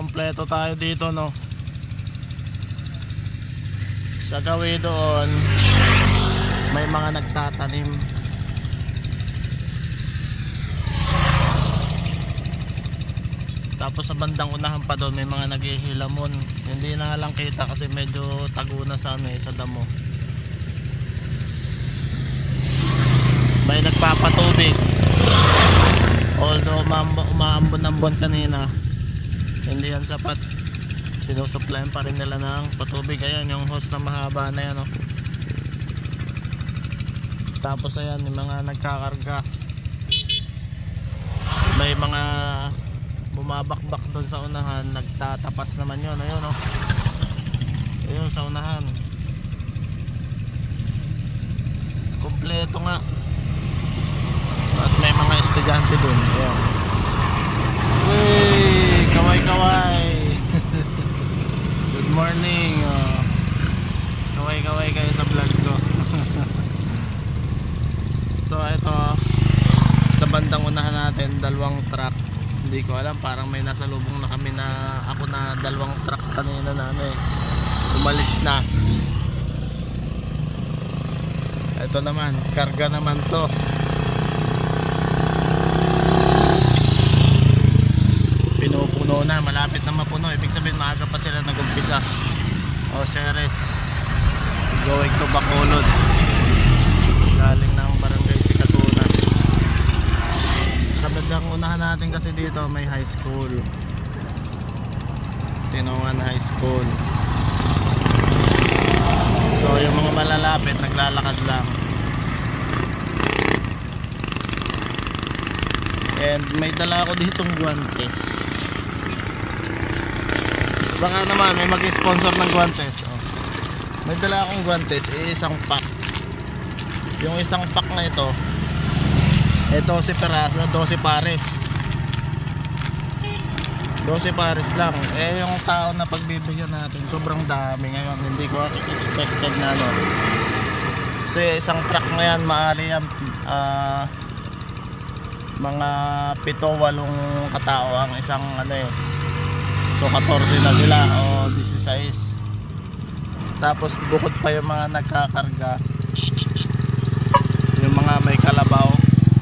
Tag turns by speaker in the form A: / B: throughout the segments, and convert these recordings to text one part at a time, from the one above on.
A: kompleto tayo dito, no. Sa gawi doon may mga nagtatanim. Tapos sa bandang unahan pa doon may mga naghihilamon. Hindi na lang kita kasi medyo tago na sa sa damo. May nagpapatubig. Although umaambon-ambon kanina, hindi yan sapat. Sinusuplayan pa rin nila ng patubig. Ayan yung hose na mahaba na yan, oh. Tapos ayan yung mga nagkakarga. May mga bumabakbak doon sa unahan, nagtatapas naman yun. Ayun, oh. Ayun sa unahan. Kompleto nga. At may mga estudyante doon. Ayan. Uy, kaway-kaway. Good morning, kaway-kaway kayo sa vlog ko. So ito, sa bandang unahan natin, dalawang truck. Hindi ko alam, parang may nasa lubong na kami na ako na dalawang truck kanina na umalis na. Ito naman, karga naman to. Pinupuno na, malapit na mapuno. Ibig sabihin maaga pa sila nag-umpisa. O series, going to Bacolod, galing ng barangay Sikatuna. Sa bandang unahan natin kasi dito may high school, Tinungan High School. So yung mga malalapit naglalakad lang. And may dala ako ditong guantes. Baka naman may mag-sponsor ng guantes, oh. May dala akong guantes, isang pack. Yung isang pack na ito 12 peraso, 12 pares. 12 pares lang. Eh yung tao na pagbibigyan natin sobrang dami ngayon. Hindi ko expected na ano. Kasi isang truck na yan, maaari yan mga 7-8 katao ang isang ano eh. So 14 na sila o 16. Tapos bukod pa yung mga nagkakarga, yung mga may kalabaw,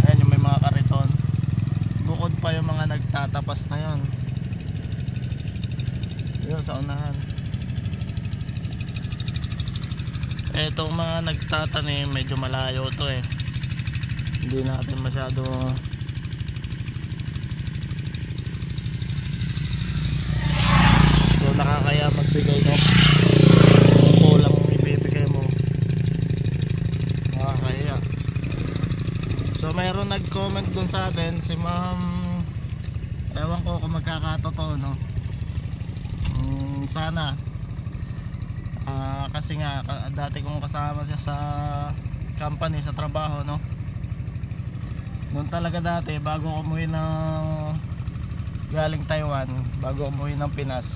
A: ayan yung may mga kariton. Bukod pa yung mga nagtatapas na yun. Yun sa unahan. Etong mga nagtatanim medyo malayo to eh. Hindi natin masyado nakakaya magbigay, no? Kung kulang ibibigay mo, nakakaya. So mayroon nag-comment dun sa atin, si ma'am, ewan ko kung magkakatotoo, no? Sana kasi nga dati kong kasama siya sa company, sa trabaho, no? Noon talaga dati bago umuwi ng galing Taiwan, bago umuwi ng Pinas,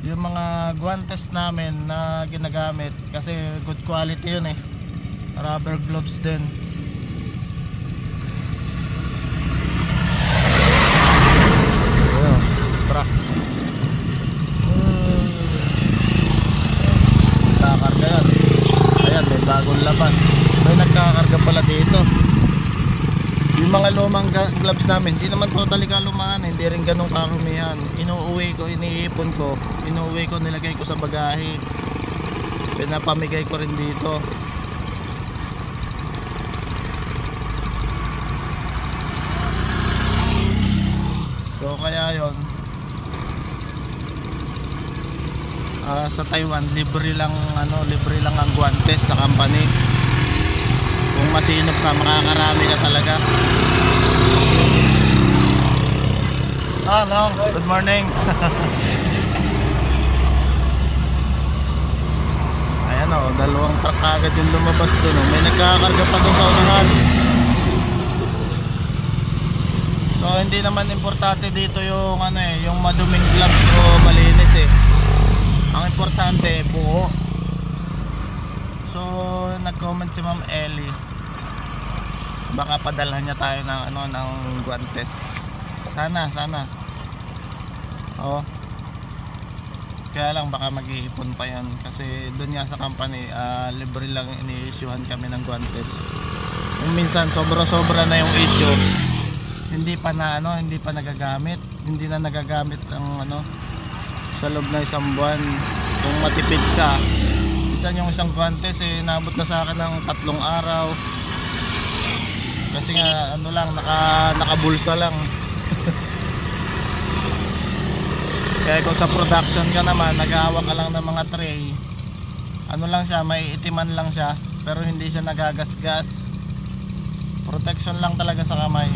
A: yung mga guantes namin na ginagamit, kasi good quality yun eh, rubber gloves din. Ayun, truck nagkakarga yan. Ayan, may bagong labas. May nagkakarga pala dito. Yung mga lumang gloves namin, hindi naman totally kalumaan, hindi rin ganun karumihan. Inuuwi ko, iniipon ko, inuuwi ko, nilagay ko sa bagahe, pinapamigay ko rin dito. So kaya yon, sa Taiwan libre lang ang guantes na company. Kung masinop ka, makakarami ka talaga. Hello, good morning. Ayan o, dalawang truck agad yung lumabas dun, oh. May nagkakarga pa dun sa unahan. So hindi naman importante dito yung yung maduming gloves o malinis eh. Ang importante buo. So nag-comment si Ma'am Ellie, baka padalhan niya tayo ng ng guantes. Sana Oo. Kaya lang baka mag-iipon pa yan kasi doon nga sa company libre lang ini-issuehan kami ng guantes. Yung minsan sobra-sobra na yung issue, hindi pa nagagamit, hindi na nagagamit ang sa loob ng isang buwan. Kung matipid ka, minsan yung isang guantes nabot na sa akin ng 3 araw kasi nga nakabulsa lang. Kaya kung sa production ka naman, nag-aawak ka lang ng mga tray, lang siya, may itiman lang siya, pero hindi siya nagagasgas. Protection lang talaga sa kamay.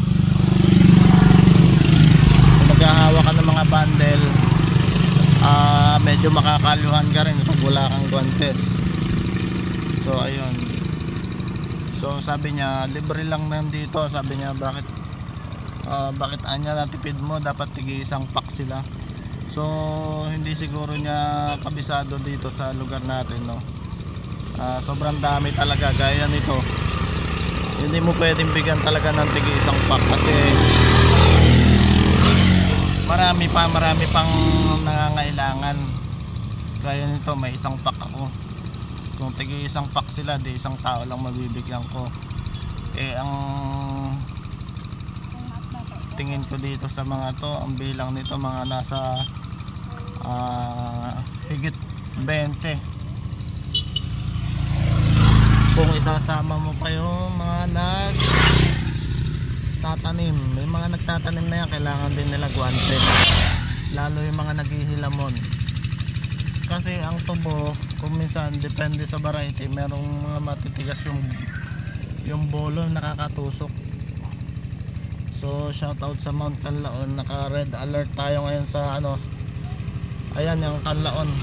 A: Kung nag-aawak ka ng mga bundle, medyo makakaluhan ka rin pag wala kang guantes. So ayun. So sabi niya, libre lang nandito. Sabi niya, bakit anya natipid mo, dapat tig-isang pack sila. So hindi siguro niya kabisado dito sa lugar natin, no. Sobrang dami talaga, gaya nito. Hindi mo pwedeng bigyan talaga ng tig-isang pack kasi marami pang nangangailangan. Gaya nito, may isang pack ako. Kung tig-isang pack sila, di isang tao lang mabibigyan ko. Ang tingin ko dito sa mga to, ang bilang nito mga nasa higit 20. Kung isasama mo pa yung mga nagtatanim, may mga nagtatanim na yan, kailangan din nila guantes, lalo yung mga naghihilamon. Kasi ang tubo, kung minsan depende sa variety, merong mga matitigas yung bolo, nakakatusok. So shout out sa Mount Canlaon, naka red alert tayo ngayon sa ayan yung Canlaon.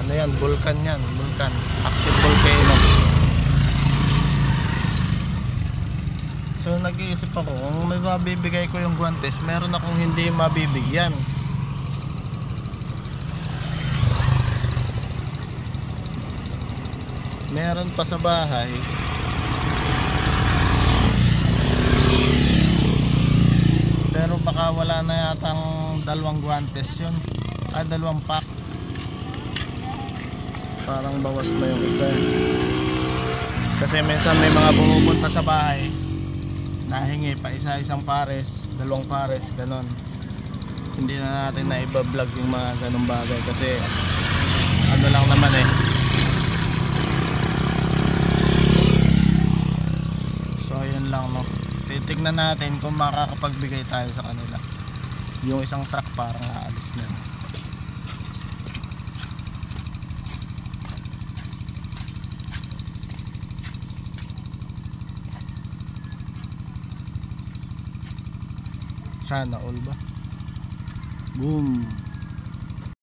A: Yan, vulkan yan, vulkan, active volcano. So nag-iisip ako, kung may mabibigay ko yung guantes, meron akong hindi mabibigyan. Meron pa sa bahay. Pero baka wala na yatang 2 guantes yun. 2 pack. Parang bawas na yung isa. Kasi minsan may mga pumupunta sa bahay, nahingi pa isang pares, 2 pares, ganon. Hindi na natin na iba-vlog yung mga ganong bagay kasi lang naman So yun lang, no. Titignan natin kung makakapagbigay tayo sa kanila. Yung isang truck parang aalis na. Sana all ba? Boom.